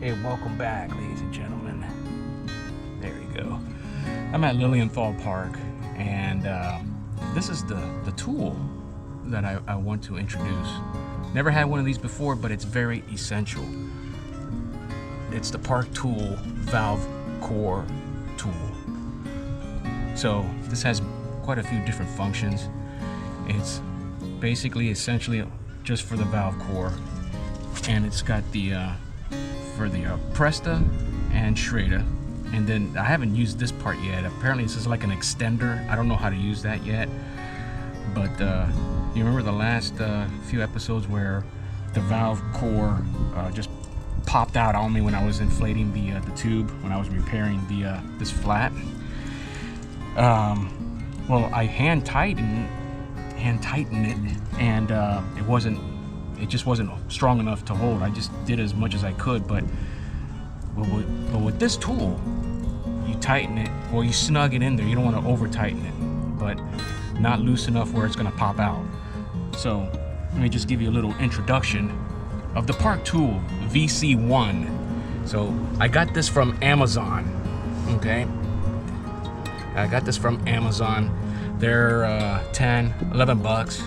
Hey, welcome back, ladies and gentlemen. There you go. I'm at Lilienthal Park, and this is the tool that I want to introduce. Never had one of these before, but it's very essential. It's the Park Tool Valve Core Tool. So this has quite a few different functions. It's basically essentially just for the valve core, and it's got the for the Presta and Schrader. And then I haven't used this part yet. Apparently this is like an extender. I don't know how to use that yet, but you remember the last few episodes where the valve core just popped out on me when I was inflating the tube, when I was repairing the this flat. Well, I hand tightened it, and it just wasn't strong enough to hold. I just did as much as I could, but with this tool, you tighten it, well, you snug it in there. You don't want to over tighten it, but not loose enough where it's going to pop out. So let me just give you a little introduction of the Park Tool VC1. So I got this from Amazon. Okay, I got this from Amazon. They're 10, 11 bucks,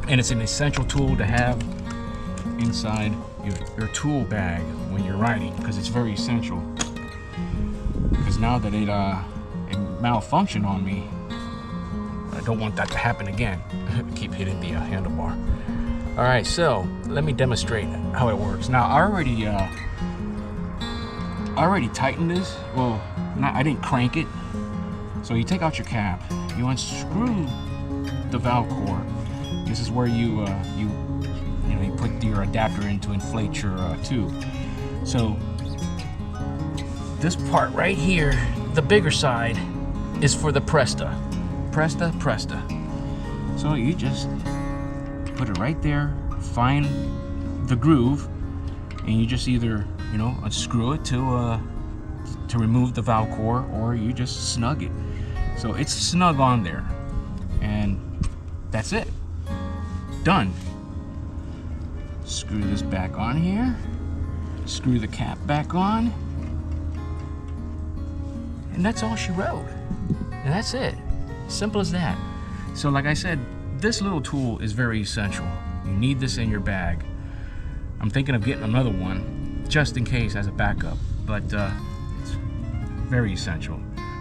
and it's an essential tool to have inside your tool bag when you're riding, because it's very essential. Because now that it malfunctioned on me, I don't want that to happen again. Keep hitting the handlebar. All right, so let me demonstrate how it works. Now I already tightened this. Well, I didn't crank it. So you take out your cap, you unscrew the valve core. This is where you put your adapter in to inflate your tube. So this part right here, the bigger side, is for the Presta. So you just put it right there, find the groove, and you just either unscrew it to remove the valve core, or you just snug it. So it's snug on there, and that's it. Done. Screw this back on here. Screw the cap back on. And that's all she wrote. And that's it. Simple as that. So like I said, this little tool is very essential. You need this in your bag. I'm thinking of getting another one just in case as a backup, but it's very essential.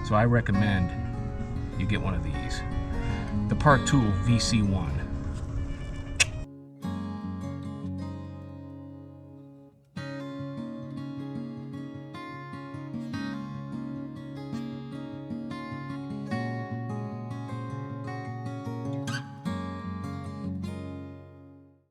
So I recommend you get one of these. The Park Tool VC1.